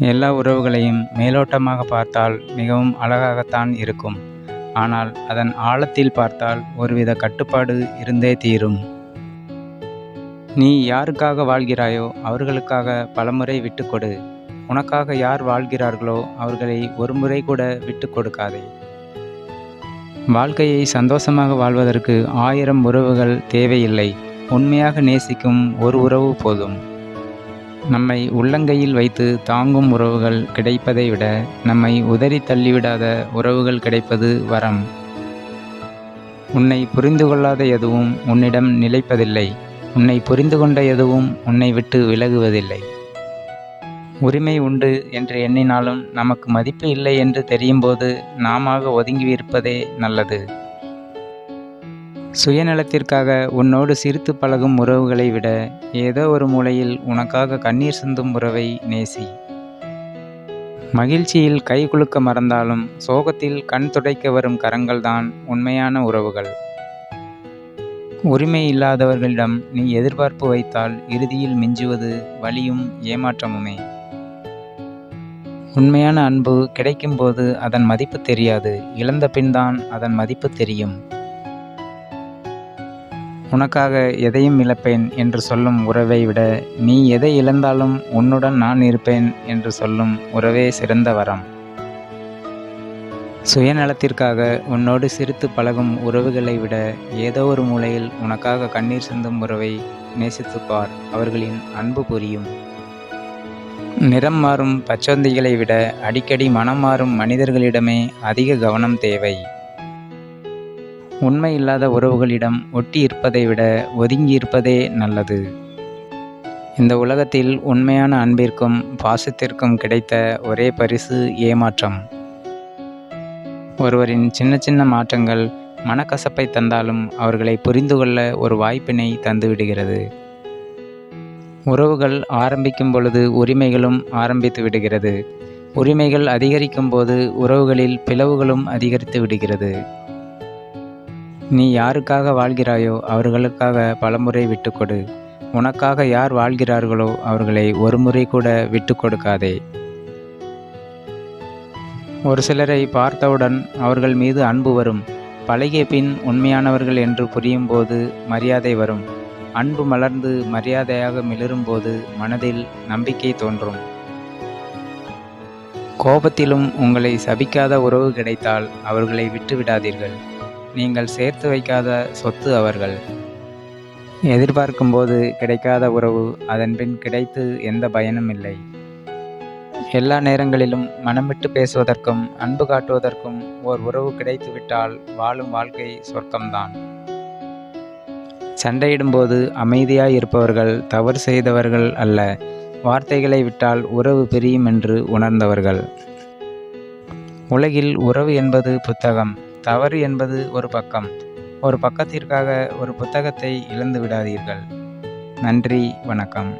எல்லா உறவுகளையும் மேலோட்டமாக பார்த்தால் மிகவும் அழகாகத்தான் இருக்கும். ஆனால் அதன் ஆழத்தில் பார்த்தால் ஒருவித கட்டுப்பாடு இருந்தே தீரும். நீ யாருக்காக வாழ்கிறாயோ அவர்களுக்காக பலமுறை விட்டுக்கொடு. உனக்காக யார் வாழ்கிறார்களோ அவர்களை ஒருமுறை கூட விட்டு கொடுக்காதே. வாழ்க்கையை சந்தோஷமாக வாழ்வதற்கு 1000 உறவுகள் தேவையில்லை. உண்மையாக நேசிக்கும் ஒரு உறவு போதும். நம்மை உள்ளங்கையில் வைத்து தாங்கும் உறவுகள் கிடைப்பதை விட நம்மை உதறி தள்ளிவிடாத உறவுகள் கிடைப்பது வரம். உன்னை புரிந்து கொள்ளாத எதுவும் உன்னிடம் நிலைப்பதில்லை. உன்னை புரிந்து கொண்ட எதுவும் உன்னை விட்டு விலகுவதில்லை. உரிமை உண்டு என்று எண்ணினாலும் நமக்கு மதிப்பு இல்லை என்று தெரியும்போது நாமாக ஒதுங்கியிருப்பதே நல்லது. சுயநலத்திற்காக உன்னோடு சிரித்து பழகும் உறவுகளை விட ஏதோ ஒரு மூலையில் உனக்காக கண்ணீர் சிந்தும் உறவை நேசி. மகிழ்ச்சியில் கை குலுக்க மறந்தாலும் சோகத்தில் கண் துடைக்க வரும் கரங்கள்தான் உண்மையான உறவுகள். உரிமை இல்லாதவர்களிடம் நீ எதிர்பார்ப்பு வைத்தால் இறுதியில் மிஞ்சுவது வலியும் ஏமாற்றமுமே. உண்மையான அன்பு கிடைக்கும்போது அதன் மதிப்பு தெரியாது. இழந்த பின்தான் அதன் மதிப்பு தெரியும். உனக்காக எதையும் இழப்பேன் என்று சொல்லும் உறவை விட நீ எதை இழந்தாலும் உன்னுடன் நான் இருப்பேன் என்று சொல்லும் உறவே சிறந்த வரம். சுயநலத்திற்காக உன்னோடு சிரித்து பழகும் உறவுகளை விட ஏதோ ஒரு மூலையில் உனக்காக கண்ணீர் சிந்தும் உறவை நேசித்துப்பார். அவர்களின் அன்பு புரியும். நிறம் மாறும் பச்சோந்திகளை விட அடிக்கடி மனம் மாறும் மனிதர்களிடமே அதிக கவனம் தேவை. உண்மை இல்லாத உறவுகளிடம் ஒட்டி இருப்பதை விட ஒதுங்கி இருப்பதே நல்லது. இந்த உலகத்தில் உண்மையான அன்பிற்கும் பாசத்திற்கும் கிடைத்த ஒரே பரிசு ஏமாற்றம். ஒருவரின் சின்ன சின்ன மாற்றங்கள் மனக்கசப்பை தந்தாலும் அவர்களை புரிந்து கொள்ள ஒரு வாய்ப்பினை தந்துவிடுகிறது. உறவுகள் ஆரம்பிக்கும் பொழுது உரிமைகளும் ஆரம்பித்து விடுகிறது. உரிமைகள் அதிகரிக்கும் போது உறவுகளில் பிளவுகளும் அதிகரித்து விடுகிறது. நீ யாருக்காக வாழ்கிறாயோ அவர்களுக்காக பலமுறை விட்டுக்கொடு. உனக்காக யார் வாழ்கிறார்களோ அவர்களை ஒருமுறை கூட விட்டு கொடுக்காதே. ஒரு சிலரை பார்த்தவுடன் அவர்கள் மீது அன்பு வரும். பழகிய பின் உண்மையானவர்கள் என்று புரியும் போது மரியாதை வரும். அன்பு மலர்ந்து மரியாதையாக மிளரும்போது மனதில் நம்பிக்கை தோன்றும். கோபத்திலும் உங்களை சபிக்காத உறவு கிடைத்தால் அவர்களை விட்டு விடாதீர்கள். நீங்கள் சேர்த்து வைக்காத சொத்து அவர்கள். எதிர்பார்க்கும்போது கிடைக்காத உறவு அதன் பின் கிடைத்து எந்த பயனும் இல்லை. எல்லா நேரங்களிலும் மனம் விட்டு பேசுவதற்கும் அன்பு காட்டுவதற்கும் ஓர் உறவு கிடைத்துவிட்டால் வாழும் வாழ்க்கை சொர்க்கம்தான். சண்டையிடும்போது அமைதியாய் இருப்பவர்கள் தவறு செய்தவர்கள் அல்ல. வார்த்தைகளை விட்டால் உறவு பிரியும் என்று உணர்ந்தவர்கள். உலகில் உறவு என்பது புத்தகம். தவறு என்பது ஒரு பக்கம். ஒரு பக்கத்திற்காக ஒரு புத்தகத்தை இழந்து விடாதீர்கள். நன்றி, வணக்கம்.